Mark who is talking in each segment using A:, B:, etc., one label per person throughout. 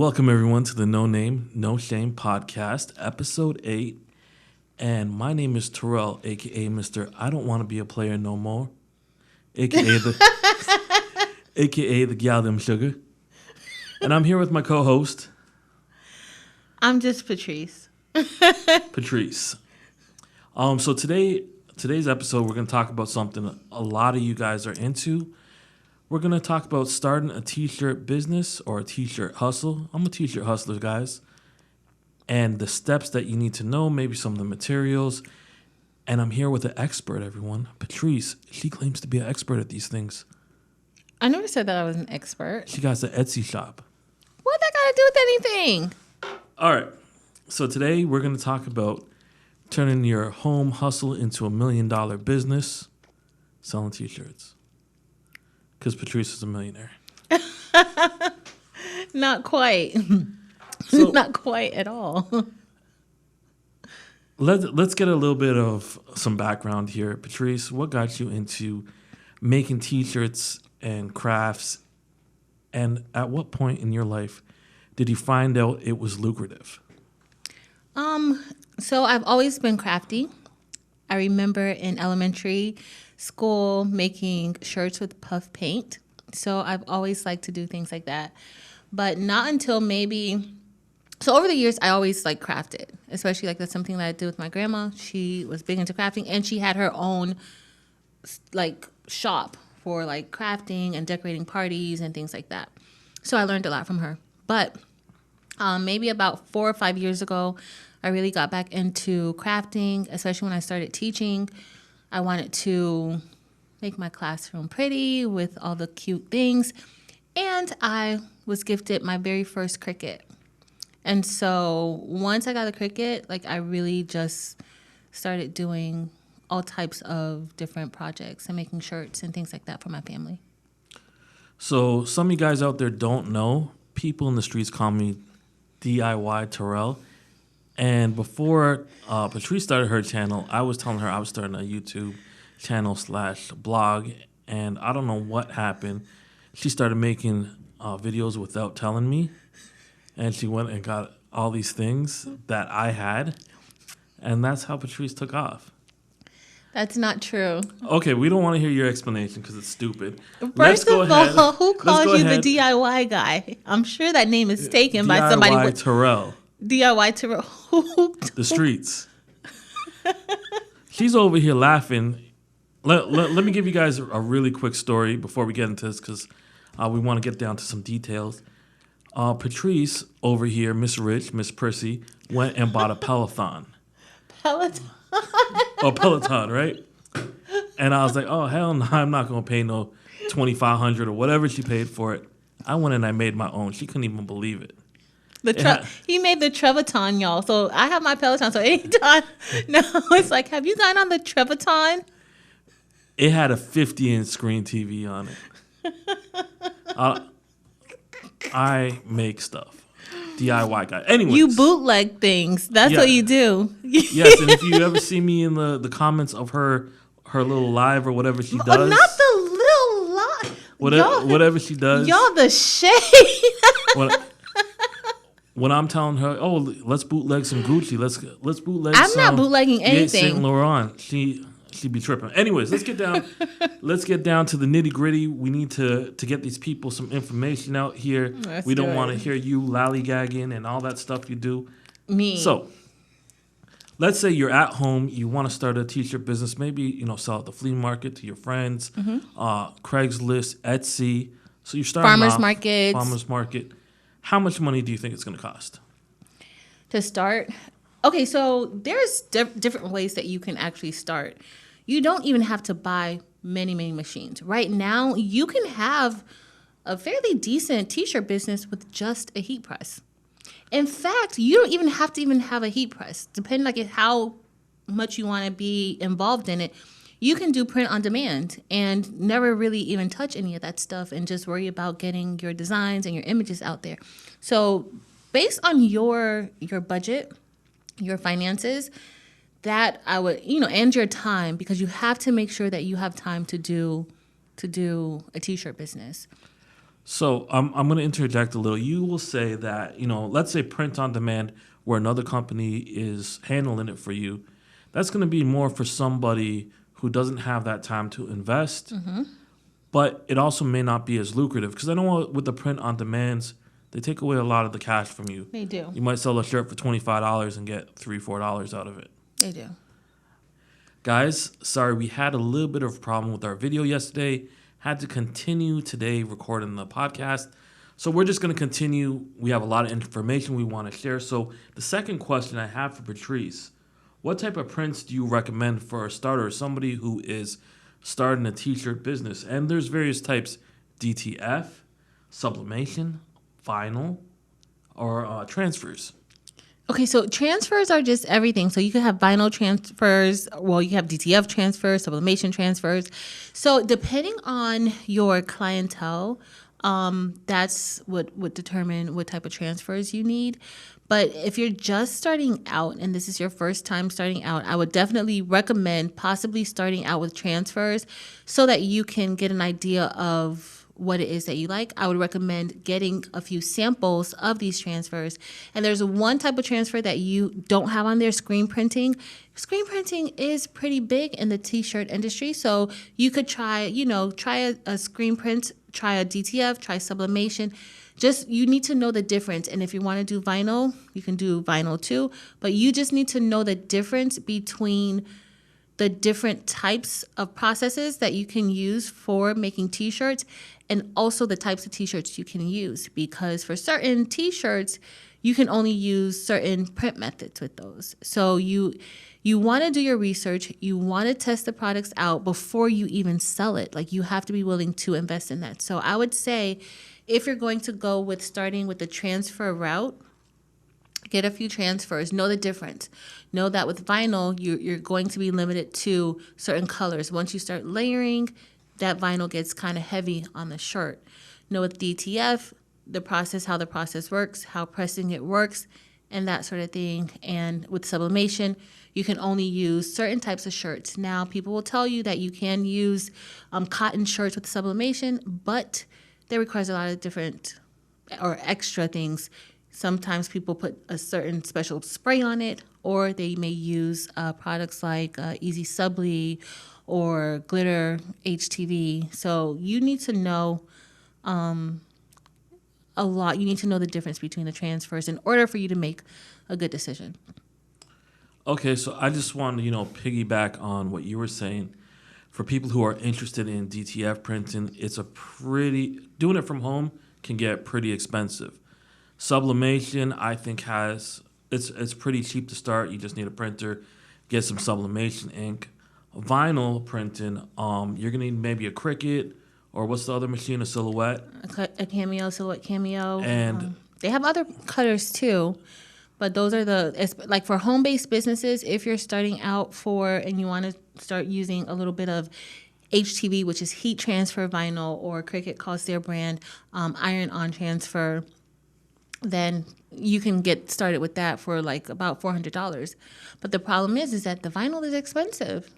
A: Welcome, everyone, to the No Name, No Shame podcast, episode 8. And my name is Terrell, a.k.a. Mr. I Don't Want to Be a Player No More, a.k.a. the gal them sugar. And I'm here with my co-host.
B: I'm just Patrice.
A: Patrice. So today's episode, we're going to talk about something a lot of you guys are into. We're going to talk about starting a t-shirt business or a t-shirt hustle. I'm a t-shirt hustler, guys. And the steps that you need to know, maybe some of the materials. And I'm here with an expert, everyone. Patrice, she claims to be an expert at these things.
B: I never said that I was an expert.
A: She got the Etsy shop.
B: What that got to do with anything?
A: All right. So today we're going to talk about turning your home hustle into $1 million business, selling t-shirts. Because Patrice is a millionaire.
B: Not quite.
A: So,
B: Not quite at all.
A: Let's get a little bit of some background here. Patrice, what got you into making t-shirts and crafts? And at what point in your life did you find out it was lucrative?
B: So I've always been crafty. I remember in elementary school making shirts with puff paint. So I've always liked to do things like that. But not until so over the years, I always crafted, especially that's something that I did with my grandma. She was big into crafting, and she had her own shop for crafting and decorating parties and things like that. So I learned a lot from her. But maybe about 4 or 5 years ago, I really got back into crafting, especially when I started teaching. I wanted to make my classroom pretty with all the cute things. And I was gifted my very first Cricut. And so once I got a Cricut, I really just started doing all types of different projects and making shirts and things like that for my family.
A: So some of you guys out there don't know, people in the streets call me DIY Terrell. And before Patrice started her channel, I was telling her I was starting a YouTube channel /blog. And I don't know what happened. She started making videos without telling me. And she went and got all these things that I had. And that's how Patrice took off.
B: That's not true.
A: Okay, we don't want to hear your explanation because it's stupid.
B: First of all, who calls you the DIY guy? I'm sure that name is taken by somebody.
A: DIY Terrell.
B: DIY Terrell.
A: The streets. She's over here laughing. Let me give you guys a really quick story before we get into this because we want to get down to some details. Patrice over here, Miss Rich, Miss Prissy, went and bought a Peloton.
B: Peloton?
A: Oh, Peloton, right? And I was like, oh, hell no, I'm not going to pay no $2,500 or whatever she paid for it. I went and I made my own. She couldn't even believe it.
B: He made the Trevaton, y'all. So I have my Peloton. So anytime, no, it's have you gone on the Trevaton?
A: It had a 50-inch screen TV on it. I make stuff. DIY guy. Anyways.
B: You bootleg things. That's what you do.
A: Yes, and if you ever see me in the comments of her little live or whatever she does.
B: Not the little live.
A: Whatever she does.
B: Y'all the shade.
A: When I'm telling her, oh, let's bootleg some Gucci. Let's bootleg
B: I'm not bootlegging anything.
A: Saint Laurent. She'd be tripping. Anyways, let's get down to the nitty gritty. We need to get these people some information out here. We don't want to hear you lollygagging and all that stuff you do.
B: Me.
A: So let's say you're at home, you want to start a t-shirt business, maybe sell at the flea market to your friends, Craigslist, Etsy. So you're starting
B: farmers
A: market. How much money do you think it's going to cost
B: to start? Okay, so there's different ways that you can actually start. You don't even have to buy many machines. Right now, you can have a fairly decent t-shirt business with just a heat press. In fact, you don't even have to have a heat press. Depending how much you want to be involved in it, you can do print on demand and never really even touch any of that stuff and just worry about getting your designs and your images out there. So based on your budget, your finances, that I would, and your time, because you have to make sure that you have time to do a t-shirt business.
A: So I'm going to interject a little. You will say that, let's say print on demand where another company is handling it for you. That's going to be more for somebody who doesn't have that time to invest, but it also may not be as lucrative because I know with the print on demands, they take away a lot of the cash from you.
B: They do.
A: You might sell a shirt for $25 and get $3-4 out of it.
B: They do.
A: Guys, sorry, we had a little bit of a problem with our video yesterday. Had to continue today recording the podcast. So we're just going to continue. We have a lot of information we want to share. So the second question I have for Patrice, what type of prints do you recommend for a starter, somebody who is starting a t-shirt business? And there's various types, DTF, sublimation, vinyl, or transfers.
B: Okay, so transfers are just everything. So you could have vinyl transfers, well, you have DTF transfers, sublimation transfers. So depending on your clientele, that's what would determine what type of transfers you need. But if you're just starting out and this is your first time starting out, I would definitely recommend possibly starting out with transfers so that you can get an idea of what it is that you like. I would recommend getting a few samples of these transfers. And there's one type of transfer that you don't have on there, screen printing. Screen printing is pretty big in the t-shirt industry. So you could try a screen print, try a DTF, try sublimation. Just, you need to know the difference. And if you want to do vinyl, you can do vinyl too. But you just need to know the difference between the different types of processes that you can use for making t-shirts and also the types of t-shirts you can use, because for certain t-shirts you can only use certain print methods with those. So you want to do your research, you want to test the products out before you even sell it. Like, you have to be willing to invest in that. So I would say if you're going to go with starting with the transfer route, get a few transfers. Know the difference. Know that with vinyl, you're going to be limited to certain colors. Once you start layering, that vinyl gets kind of heavy on the shirt. Know with DTF, how the process works, how pressing it works, and that sort of thing. And with sublimation, you can only use certain types of shirts. Now, people will tell you that you can use cotton shirts with sublimation, but that requires a lot of different or extra things. Sometimes people put a certain special spray on it, or they may use products like Easy Subli or Glitter HTV. So you need to know a lot. You need to know the difference between the transfers in order for you to make a good decision.
A: Okay, so I just wanted to, piggyback on what you were saying. For people who are interested in DTF printing, doing it from home can get pretty expensive. Sublimation, I think, it's pretty cheap to start. You just need a printer, get some sublimation ink. Vinyl printing, you're gonna need maybe a Cricut, or what's the other machine? A Silhouette.
B: A Cameo, Silhouette Cameo.
A: And
B: they have other cutters too, but those are like for home-based businesses. If you're starting out and you want to start using a little bit of HTV, which is heat transfer vinyl, or Cricut calls their brand iron-on transfer, then you can get started with that for like about $400. But the problem is that the vinyl is expensive.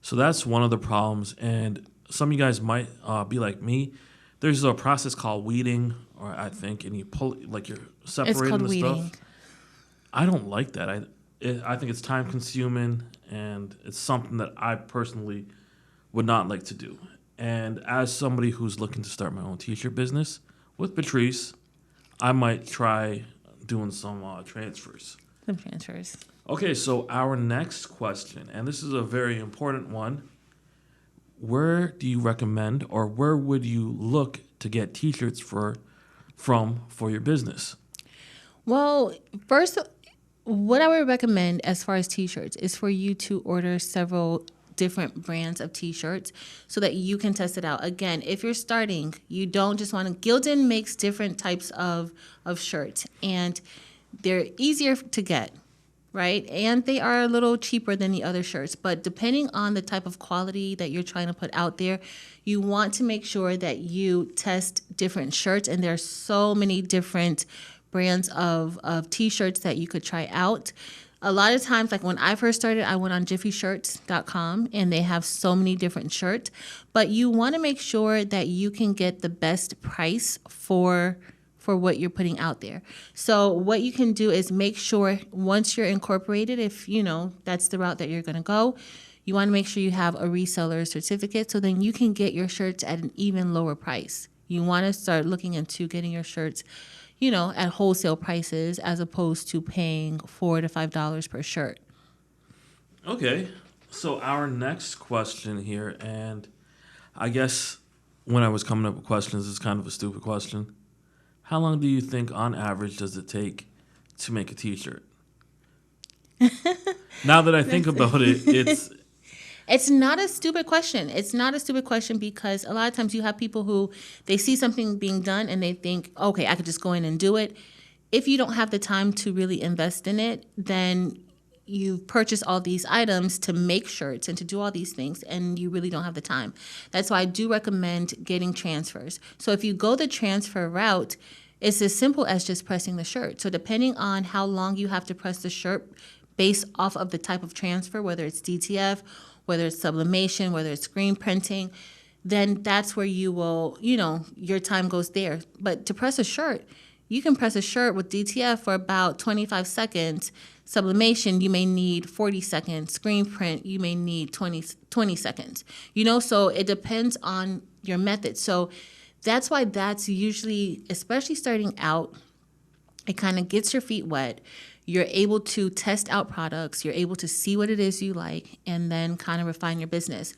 A: So that's one of the problems. And some of you guys might be like me. There's a process called weeding, or I think, and you pull, like, you're separating the stuff. I don't like that. I think it's time consuming, and it's something that I personally would not like to do. And as somebody who's looking to start my own t-shirt business with Patrice, I might try doing some transfers.
B: Some transfers.
A: Okay, so our next question, and this is a very important one. Where do you recommend, or where would you look to get t-shirts for your business?
B: Well, first, what I would recommend as far as t-shirts is for you to order several different brands of t-shirts so that you can test it out. Again, if you're starting, you don't just want to... Gildan makes different types of shirts, and they're easier to get, right? And they are a little cheaper than the other shirts. But depending on the type of quality that you're trying to put out there, you want to make sure that you test different shirts. And there are so many different brands of t-shirts that you could try out. A lot of times, like when I first started, I went on jiffyshirts.com and they have so many different shirts, but you want to make sure that you can get the best price for what you're putting out there. So what you can do is make sure once you're incorporated, if you know that's the route that you're going to go, you want to make sure you have a reseller certificate so then you can get your shirts at an even lower price. You want to start looking into getting your shirts, you know, at wholesale prices as opposed to paying $4 to $5 per shirt.
A: Okay. So our next question here, and I guess when I was coming up with questions, it's kind of a stupid question. How long do you think, on average, does it take to make a T-shirt? Now that I think about it,
B: It's not a stupid question. It's not a stupid question because a lot of times you have people who they see something being done and they think, okay, I could just go in and do it. If you don't have the time to really invest in it, then you purchase all these items to make shirts and to do all these things, and you really don't have the time. That's why I do recommend getting transfers. So if you go the transfer route, it's as simple as just pressing the shirt. So depending on how long you have to press the shirt based off of the type of transfer, whether it's DTF, whether it's sublimation, whether it's screen printing, then that's where you will, you know, your time goes there. But to press a shirt, you can press a shirt with DTF for about 25 seconds. Sublimation, you may need 40 seconds. Screen print, you may need 20 seconds. You know, so it depends on your method. So that's why that's usually, especially starting out, it kind of gets your feet wet. You're able to test out products. You're able to see what it is you like and then kind of refine your business.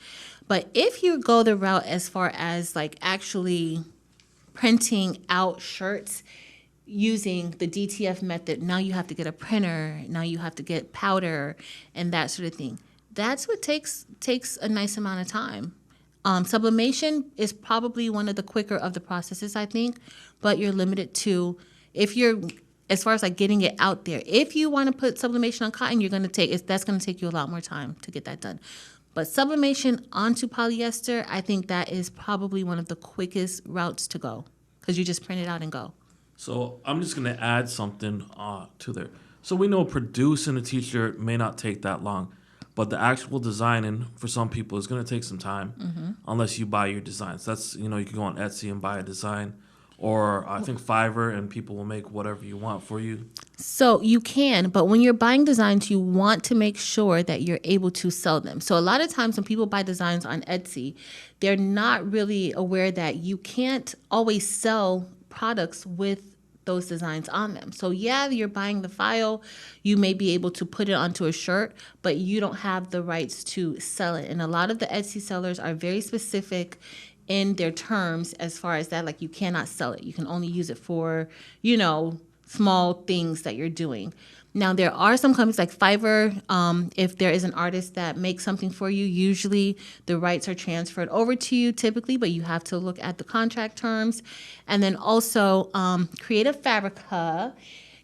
B: But if you go the route as far as like actually printing out shirts using the DTF method, now you have to get a printer, now you have to get powder and that sort of thing. That's what takes a nice amount of time. Sublimation is probably one of the quicker of the processes, I think, but you're limited to, if you're, as far as like getting it out there, if you want to put sublimation on cotton, that's going to take you a lot more time to get that done. But sublimation onto polyester, I think that is probably one of the quickest routes to go because you just print it out and go.
A: so I'm just going to add something to there. So we know producing a T-shirt may not take that long, but the actual designing for some people is going to take some time unless you buy your designs. That's, you know, you can go on Etsy and buy a design, or I think Fiverr, and people will make whatever you want for you.
B: So you can, but when you're buying designs, you want to make sure that you're able to sell them. So a lot of times when people buy designs on Etsy, they're not really aware that you can't always sell products with those designs on them. So yeah, you're buying the file, you may be able to put it onto a shirt, but you don't have the rights to sell it. And a lot of the Etsy sellers are very specific in their terms as far as that, like you cannot sell it. You can only use it for, you know, small things that you're doing. Now, there are some companies like Fiverr. If there is an artist that makes something for you, usually the rights are transferred over to you typically, but you have to look at the contract terms. And then also Creative Fabrica.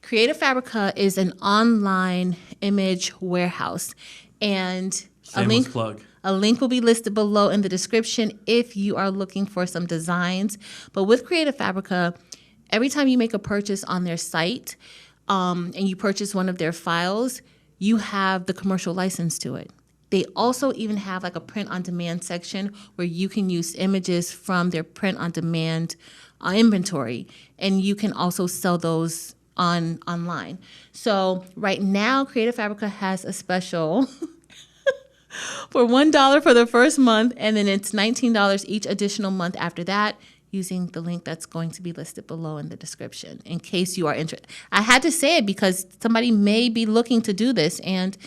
B: Creative Fabrica is an online image warehouse. And
A: Shameless plug.
B: a link will be listed below in the description if you are looking for some designs. But with Creative Fabrica, every time you make a purchase on their site, and you purchase one of their files, you have the commercial license to it. They also even have like a print-on-demand section where you can use images from their print-on-demand inventory, and you can also sell those online. So right now, Creative Fabrica has a special for $1 for the first month, and then it's $19 each additional month after that, using the link that's going to be listed below in the description in case you are interested. I had to say it because somebody may be looking to do this and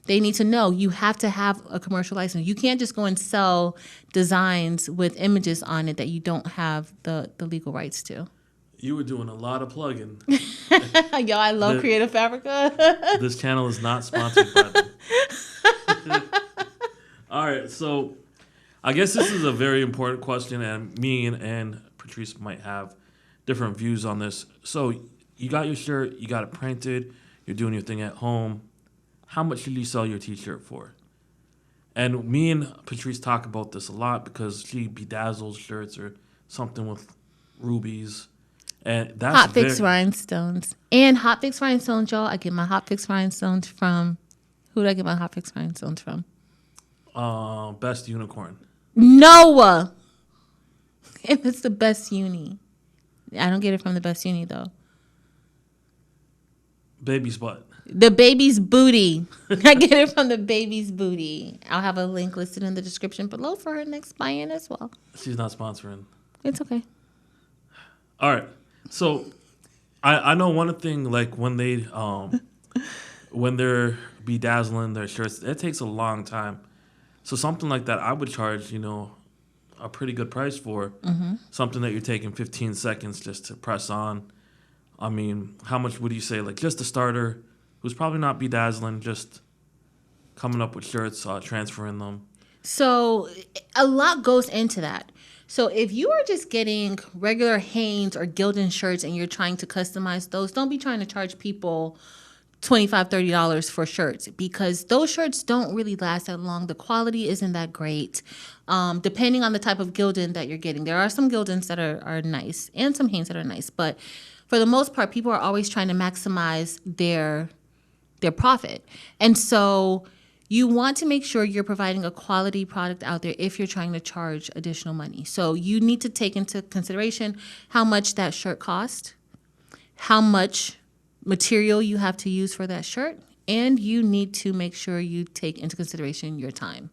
B: they need to know you have to have a commercial license. You can't just go and sell designs with images on it that you don't have the legal rights to.
A: You were doing a lot of plugging.
B: Yo, I love Creative Fabrica.
A: This channel is not sponsored by them. All right, so I guess this is a very important question, and me and Patrice might have different views on this. So you got your shirt, you got it printed, you're doing your thing at home. How much did you sell your T-shirt for? And me and Patrice talk about this a lot because she bedazzles shirts or something with rubies. And that's
B: Hot Fix rhinestones. And Hot Fix rhinestones, y'all. I get my Hot Fix rhinestones from... Who do I get my Hot Fix rhinestones from?
A: Best Unicorn.
B: No! If it's the Best Uni. I don't get it from the Best Uni, though.
A: Baby's butt.
B: The baby's booty. I get it from the baby's booty. I'll have a link listed in the description below for her next buy-in as well.
A: She's not sponsoring.
B: It's okay.
A: All right. So I know one thing, like when they're bedazzling their shirts, it takes a long time. So something like that I would charge, a pretty good price for. Something that you're taking 15 seconds just to press on. I mean, how much would you say? Like just a starter who's probably not bedazzling, just coming up with shirts, transferring them.
B: So a lot goes into that. So if you are just getting regular Hanes or Gildan shirts and you're trying to customize those, don't be trying to charge people $25, $30 for shirts, because those shirts don't really last that long. The quality isn't that great, depending on the type of Gildan that you're getting. There are some Gildans that are nice and some Hanes that are nice, but for the most part, people are always trying to maximize their profit. And so you want to make sure you're providing a quality product out there if you're trying to charge additional money. So you need to take into consideration how much that shirt cost, how much material you have to use for that shirt, and you need to make sure you take into consideration your time.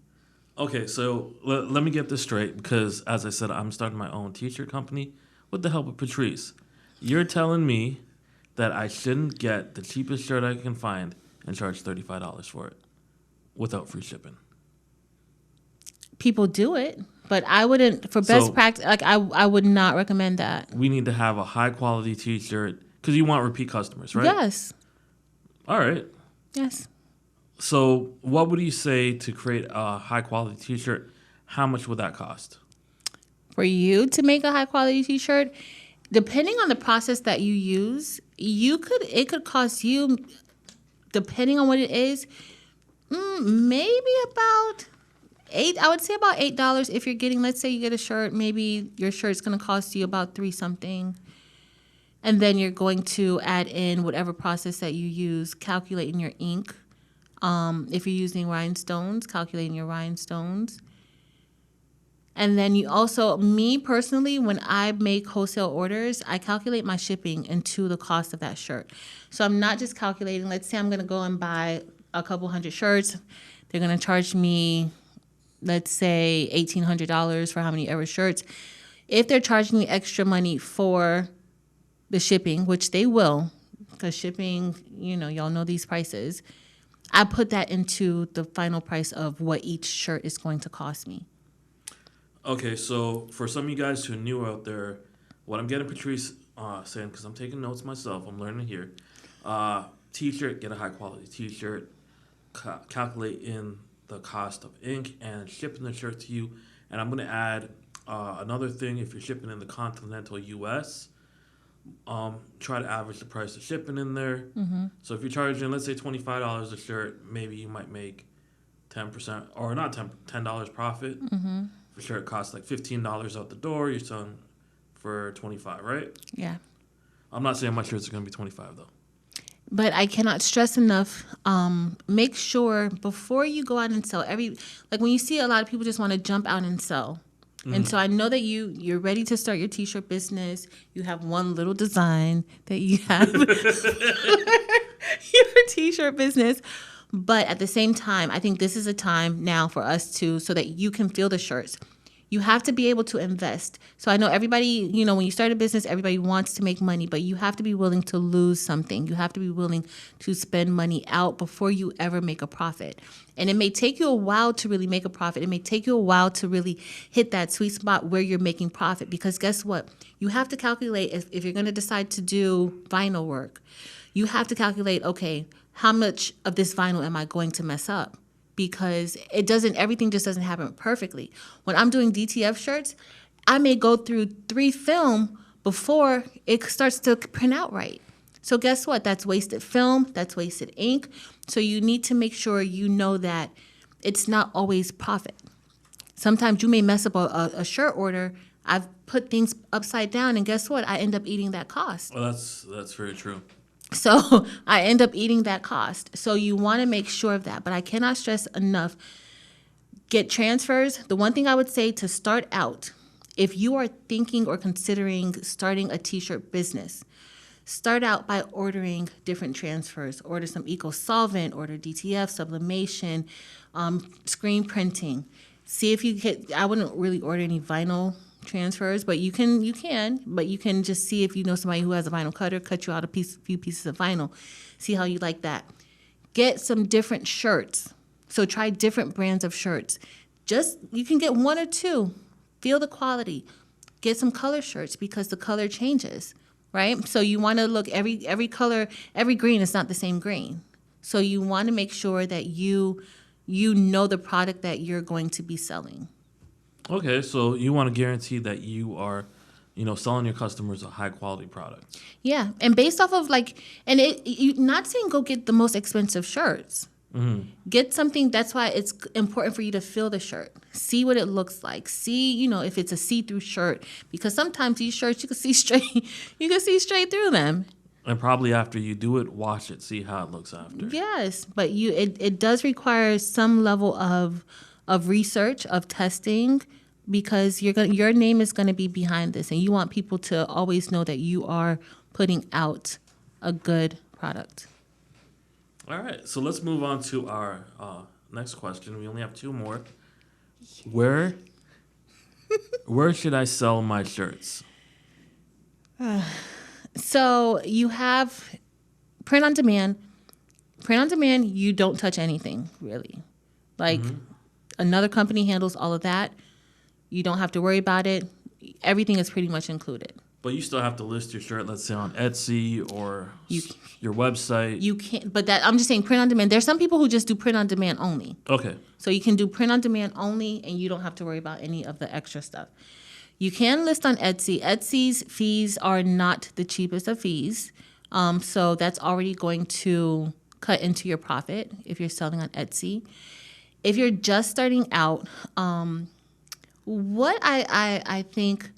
A: Okay, so let me get this straight, because as I said, I'm starting my own t-shirt company with the help of Patrice. You're telling me that I shouldn't get the cheapest shirt I can find and charge $35 for it without free shipping.
B: People do it, but I wouldn't, for best practice, like I would not recommend that.
A: We need to have a high quality t-shirt because you want repeat customers, right?
B: Yes.
A: All right.
B: Yes.
A: So what would you say to create a high quality t-shirt? How much would that cost?
B: For you to make a high quality t-shirt, depending on the process that you use, it could cost you, depending on what it is, maybe about I would say about $8 if you're getting, let's say you get a shirt, maybe your shirt's going to cost you about $3 something. And then you're going to add in whatever process that you use, calculating your ink. If you're using rhinestones, calculating your rhinestones. And then you also, me personally, when I make wholesale orders, I calculate my shipping into the cost of that shirt. So I'm not just calculating, let's say I'm going to go and buy a couple hundred shirts. They're going to charge me, let's say, $1,800 for how many ever shirts. If they're charging me extra money for the shipping, which they will, because shipping, y'all know these prices, I put that into the final price of what each shirt is going to cost me.
A: Okay, so for some of you guys who are new out there, what I'm getting Patrice saying, because I'm taking notes myself, I'm learning here. T-shirt, get a high quality T-shirt, calculate in the cost of ink and shipping the shirt to you. And I'm going to add another thing. If you're shipping in the continental U.S., try to average the price of shipping in there. Mm-hmm. So if you're charging, let's say $25 a shirt, maybe you might make 10%, or not $10 profit. Mm-hmm. If a shirt costs like $15 out the door, you're selling for $25, right?
B: Yeah.
A: I'm not saying my shirts are going to be $25 though.
B: But I cannot stress enough, make sure before you go out and sell like when you see a lot of people just want to jump out and sell. Mm-hmm. And so I know that you're ready to start your t-shirt business. You have one little design that you have your t-shirt business. But at the same time, I think this is a time now for us so that you can feel the shirts. You have to be able to invest. So I know everybody, when you start a business, everybody wants to make money, but you have to be willing to lose something. You have to be willing to spend money out before you ever make a profit. And it may take you a while to really make a profit. It may take you a while to really hit that sweet spot where you're making profit, because guess what? You have to calculate if you're going to decide to do vinyl work. You have to calculate, okay, how much of this vinyl am I going to mess up? Because everything just doesn't happen perfectly. When I'm doing DTF shirts, I may go through 3 film before it starts to print out right. So guess what? That's wasted film, that's wasted ink. So you need to make sure you know that it's not always profit. Sometimes you may mess up a shirt order. I've put things upside down, and guess what? I end up eating that cost.
A: Well, that's very true.
B: So I end up eating that cost. So you want to make sure of that. But I cannot stress enough, get transfers. The one thing I would say to start out, if you are thinking or considering starting a t-shirt business, start out by ordering different transfers. Order some eco solvent, order DTF, sublimation, screen printing. See if you get, I wouldn't really order any vinyl transfers, but you can just see if you know somebody who has a vinyl cutter, cut you out a few pieces of vinyl. See how you like that. Get some different shirts. So try different brands of shirts. You can get one or two. Feel the quality. Get some color shirts because the color changes, right? So you want to look every color, every green is not the same green. So you want to make sure that you know the product that you're going to be selling.
A: Okay, so you want to guarantee that you are, selling your customers a high quality product.
B: Yeah, and based off of you're not saying go get the most expensive shirts. Mm-hmm. Get something. That's why it's important for you to feel the shirt. See what it looks like. See, if it's a see-through shirt, because sometimes these shirts you can see straight. You can see straight through them.
A: And probably after you do it, wash it, see how it looks after.
B: Yes, but it does require some level of research, of testing, because your name is going to be behind this, and you want people to always know that you are putting out a good product.
A: All right, so let's move on to our next question. We only have two more. Where should I sell my shirts?
B: So you have print on demand. Print on demand, you don't touch anything, really. Another company handles all of that. You don't have to worry about it. Everything is pretty much included.
A: But you still have to list your shirt, let's say on Etsy or your website.
B: You can't, but I'm just saying print on demand. There's some people who just do print on demand only.
A: Okay.
B: So you can do print on demand only, and you don't have to worry about any of the extra stuff. You can list on Etsy. Etsy's fees are not the cheapest of fees. So that's already going to cut into your profit if you're selling on Etsy. If you're just starting out, what I think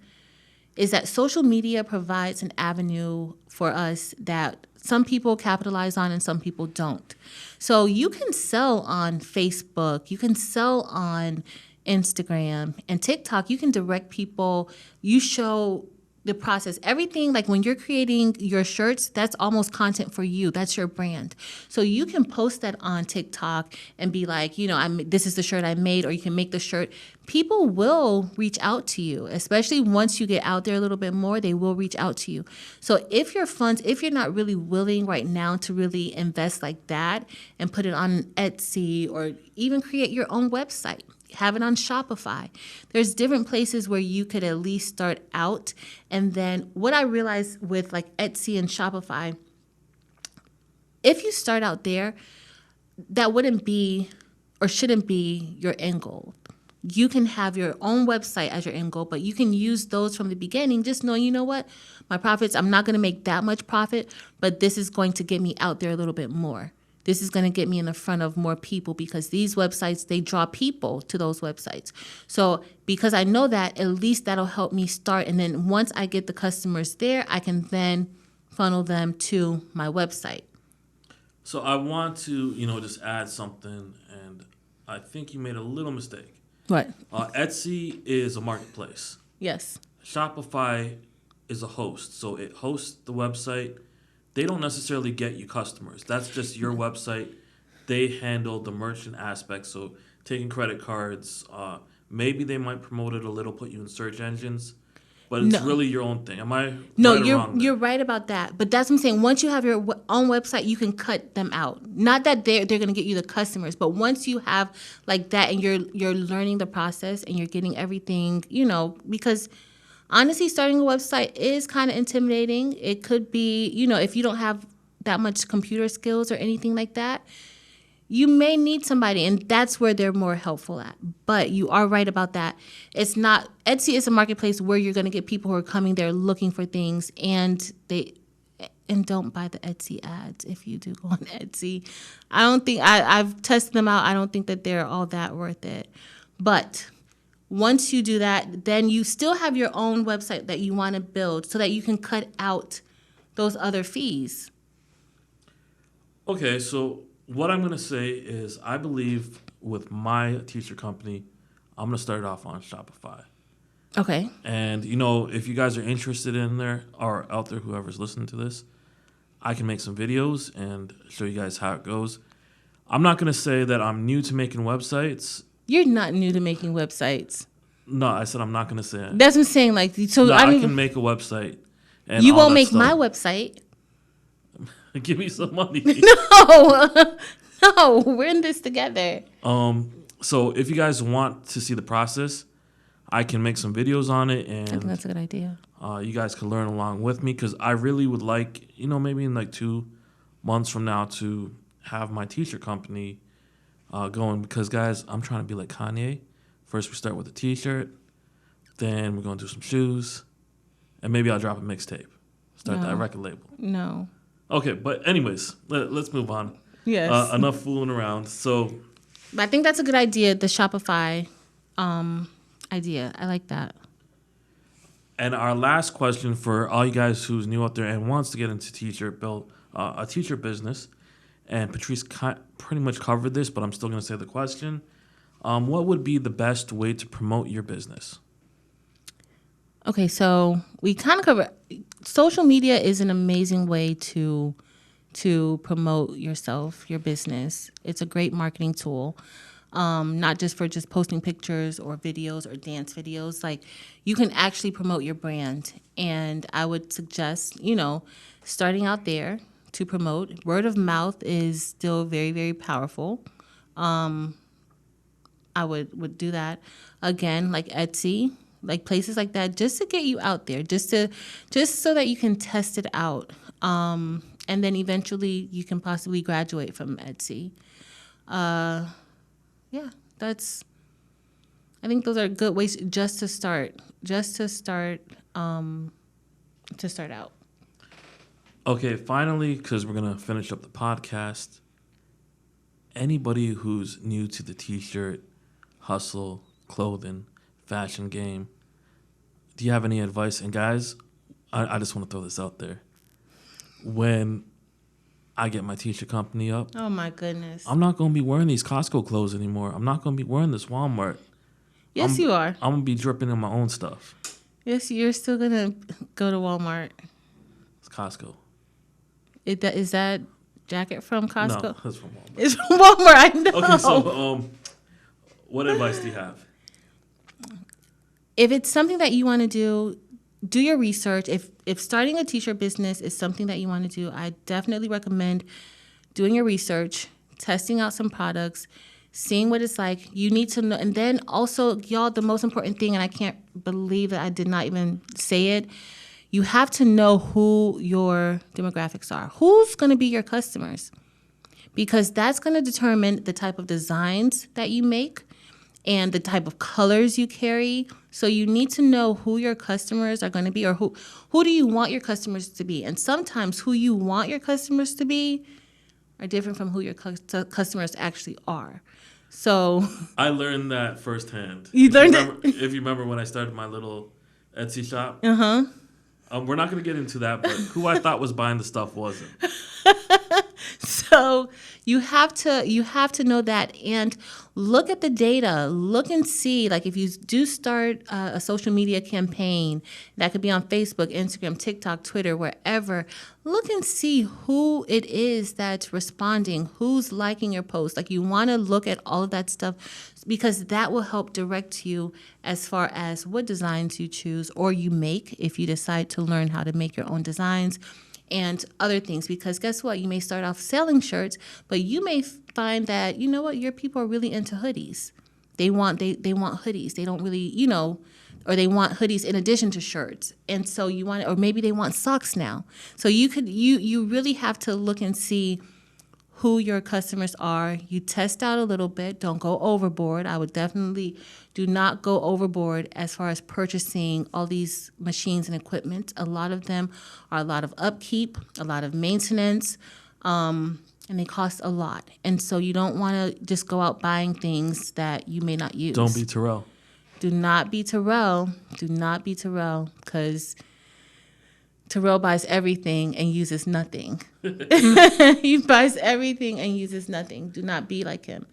B: is that social media provides an avenue for us that some people capitalize on and some people don't. So you can sell on Facebook, you can sell on Instagram and TikTok. You can direct people. You show the process. Everything, like when you're creating your shirts, that's almost content for you. That's your brand. So you can post that on TikTok and be like, this is the shirt I made, or you can make the shirt. People will reach out to you, especially once you get out there a little bit more, they will reach out to you. So if you're not really willing right now to really invest like that and put it on Etsy or even create your own website, have it on Shopify. There's different places where you could at least start out. And then what I realized with like Etsy and Shopify, if you start out there, that wouldn't be or shouldn't be your end goal. You can have your own website as your end goal, but you can use those from the beginning. Just know, you know what? My profits, I'm not going to make that much profit, but this is going to get me out there a little bit more. This is going to get me in the front of more people because these websites, they draw people to those websites. So because I know that, at least that'll help me start. And then once I get the customers there, I can then funnel them to my website.
A: So I want to, just add something, and I think you made a little mistake.
B: What?
A: Etsy is a marketplace.
B: Yes.
A: Shopify is a host. So it hosts the website. They don't necessarily get you customers. That's just your website. They handle the merchant aspect. So taking credit cards, maybe they might promote it a little, put you in search engines, but it's really your own thing. Am I
B: No,
A: right or wrong?
B: You're right about that. But that's what I'm saying. Once you have your own website, you can cut them out. Not that they're going to get you the customers, but once you have like that and you're learning the process and you're getting everything, because honestly, starting a website is kind of intimidating. It could be, if you don't have that much computer skills or anything like that, you may need somebody, and that's where they're more helpful at. But you are right about that. It's not, Etsy is a marketplace where you're going to get people who are coming there looking for things, and don't buy the Etsy ads if you do go on Etsy. I don't think, I've tested them out. I don't think that they're all that worth it. But Once you do that, then you still have your own website that you want to build so that you can cut out those other fees.
A: Okay, so what I'm going to say is I believe with my t-shirt company, I'm going to start it off on Shopify.
B: Okay.
A: And, you know, if you guys are interested in there or out there, whoever's listening to this, I can make some videos and show you guys how it goes. I'm not going to say that I'm new to making websites.
B: You're not new to making websites.
A: No, I said I'm not going to say it.
B: That's what I'm saying. Like, so
A: No,
B: I
A: I
B: mean,
A: can make a website. And
B: you
A: all
B: won't
A: that
B: make
A: stuff.
B: my website.
A: Give me some money.
B: No, we're in this together.
A: So if you guys want to see the process, I can make some videos on it,
B: I think
A: and
B: that's a good idea.
A: you guys can learn along with me because I really would like, you know, maybe in like 2 months from now to have my t-shirt company going because, guys, I'm trying to be like Kanye. First we start with a t-shirt, then we're going to do some shoes, and maybe I'll drop a mixtape. Start that record label.
B: No.
A: Okay, but anyways, let's move on.
B: Yes.
A: Enough fooling around. So
B: I think that's a good idea, the Shopify idea. I like that.
A: And our last question for all you guys who's new out there and wants to get into t-shirt build a t-shirt business, and Patrice pretty much covered this, but I'm still going to say the question. What would be the best way to promote your business?
B: Okay, so we kind of cover social media is an amazing way to promote yourself, your business. It's a great marketing tool. Not just for just posting pictures or videos or dance videos. Like, you can actually promote your brand. And I would suggest, you know, starting out there to promote. Word of mouth is still very, very powerful. I would do that. Again, like Etsy, like places like that, just to get you out there, just so that you can test it out. And then eventually you can possibly graduate from Etsy. Yeah, I think those are good ways just to start out.
A: Okay, finally, because we're going to finish up the podcast, anybody who's new to the t-shirt, hustle, clothing, fashion game, do you have any advice? And guys, I just want to throw this out there. When I get my t-shirt company up,
B: Oh my goodness.
A: I'm not going to be wearing these Costco clothes anymore. I'm not going to be wearing this Walmart.
B: Yes, you are.
A: I'm going to be dripping in my own stuff.
B: Yes, you're still going to go to Walmart.
A: It's Costco.
B: Is that jacket from Costco?
A: No, it's from Walmart.
B: It's from Walmart, I know.
A: Okay, so what advice do you have?
B: If it's something that you want to do your research. If starting a t-shirt business is something that you want to do, I definitely recommend doing your research, testing out some products, seeing what it's like. You need to know. And then also, y'all, the most important thing, and I can't believe that I did not even say it, you have to know who your demographics are. Who's going to be your customers? Because that's going to determine the type of designs that you make and the type of colors you carry. So you need to know who your customers are going to be, or who do you want your customers to be. And sometimes who you want your customers to be are different from who your customers actually are. So
A: I learned that firsthand.
B: You learned it?
A: If you remember when I started my little Etsy shop. We're not going to get into that, but who I thought was buying the stuff wasn't.
B: So you have to know that, and look at the data. Look and see, like, if you do start a social media campaign, that could be on Facebook, Instagram, TikTok, Twitter, wherever. Look and see who it is that's responding, who's liking your post. Like, you want to look at all of that stuff, because that will help direct you as far as what designs you choose or you make if you decide to learn how to make your own designs and other things. Because guess what? You may start off selling shirts, but you may find that, you know what, your people are really into hoodies. They want hoodies. They don't really, or they want hoodies in addition to shirts. And so you want, or maybe they want socks now. So you really have to look and see who your customers are. You test out a little bit. Don't go overboard. I would definitely do not go overboard as far as purchasing all these machines and equipment. A lot of them are a lot of upkeep, a lot of maintenance, and they cost a lot. And so you don't want to just go out buying things that you may not use.
A: Don't be Terrell.
B: Do not be Terrell. Do not be Terrell, because Terrell buys everything and uses nothing. He buys everything and uses nothing. Do not be like him.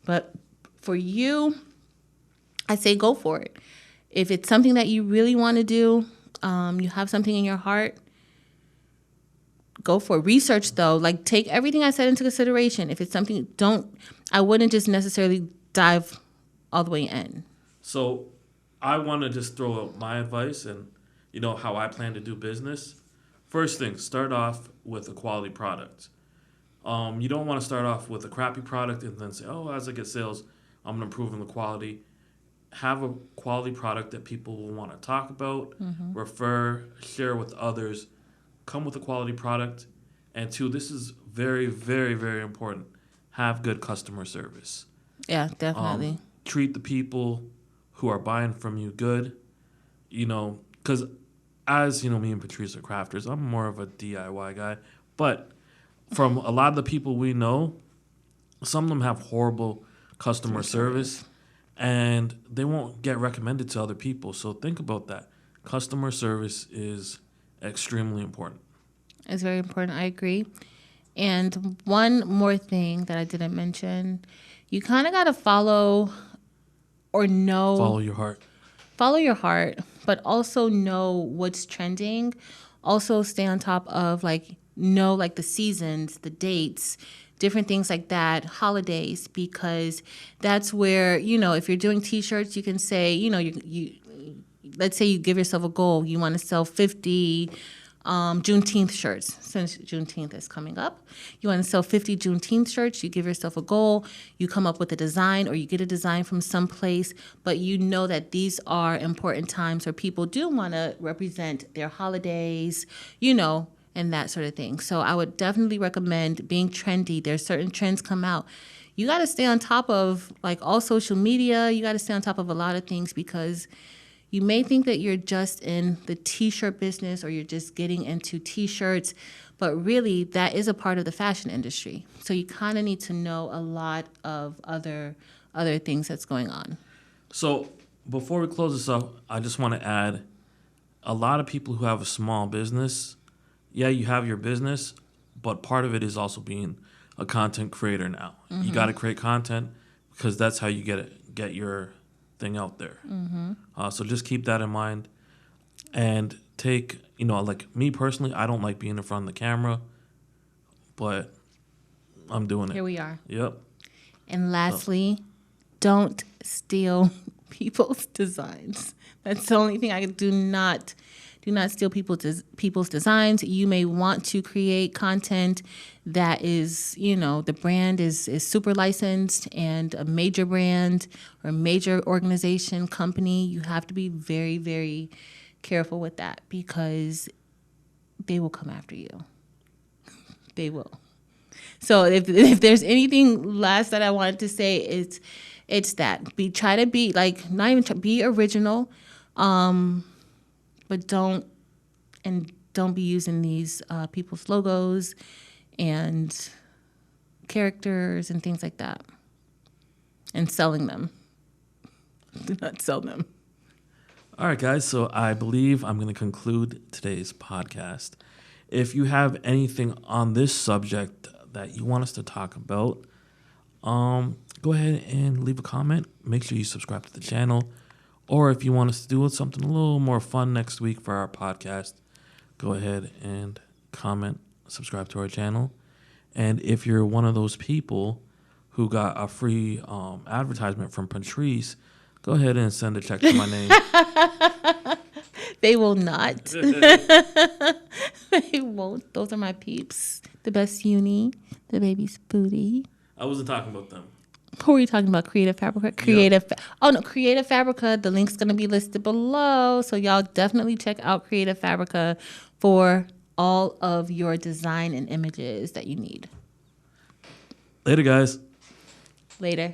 B: But for you, I say go for it. If it's something that you really want to do, you have something in your heart, go for it. Research, though. Like, take everything I said into consideration. If it's something, I wouldn't just necessarily dive all the way in.
A: So I want to just throw out my advice and, how I plan to do business. First thing, start off with a quality product. You don't want to start off with a crappy product and then say, as I get sales, I'm going to improve on the quality. Have a quality product that people will want to talk about, refer, share with others. Come with a quality product. And two, this is very, very, very important. Have good customer service.
B: Yeah, definitely.
A: Treat the people who are buying from you good. Because as, me and Patrice are crafters, I'm more of a DIY guy. But from a lot of the people we know, some of them have horrible customer service. And they won't get recommended to other people. So think about that. Customer service is extremely important.
B: It's very important. I agree. And one more thing that I didn't mention, you kind of got to follow or know.
A: Follow your heart.
B: Follow your heart, but also know what's trending. Also stay on top of know the seasons, the dates, different things like that, holidays, because that's where, if you're doing t-shirts, you can say, you let's say you give yourself a goal. You want to sell 50 Juneteenth shirts, since Juneteenth is coming up. You want to sell 50 Juneteenth shirts. You give yourself a goal. You come up with a design, or you get a design from someplace, but you know that these are important times where people do want to represent their holidays, and that sort of thing. So I would definitely recommend being trendy. There's certain trends come out. You got to stay on top of all social media. You got to stay on top of a lot of things, because you may think that you're just in the t-shirt business or you're just getting into t-shirts, but really that is a part of the fashion industry. So you kind of need to know a lot of other things that's going on.
A: So before we close this up, I just want to add, a lot of people who have a small business, yeah, you have your business, but part of it is also being a content creator now. Mm-hmm. You got to create content, because that's how you get your thing out there. Mm-hmm. So just keep that in mind, and take, like me personally, I don't like being in front of the camera, but I'm doing it.
B: Here we are.
A: Yep.
B: And lastly, don't steal people's designs. That's the only thing. Do not steal people's designs. You may want to create content that is, the brand is super licensed and a major brand or a major organization, company. You have to be very, very careful with that, because they will come after you. They will. So if there's anything last that I wanted to say, it's that. Try to be be original. But don't be using these people's logos and characters and things like that, and selling them. Do not sell them.
A: All right, guys. So I believe I'm going to conclude today's podcast. If you have anything on this subject that you want us to talk about, go ahead and leave a comment. Make sure you subscribe to the channel. Or if you want us to do something a little more fun next week for our podcast, go ahead and comment, subscribe to our channel. And if you're one of those people who got a free advertisement from Patrice, go ahead and send a check to my name.
B: They will not. They won't. Those are my peeps. The best uni, the baby's booty.
A: I wasn't talking about them.
B: Who are you talking about? Creative Fabrica? Creative Fabrica. The link's going to be listed below. So y'all definitely check out Creative Fabrica for all of your design and images that you need.
A: Later, guys.
B: Later.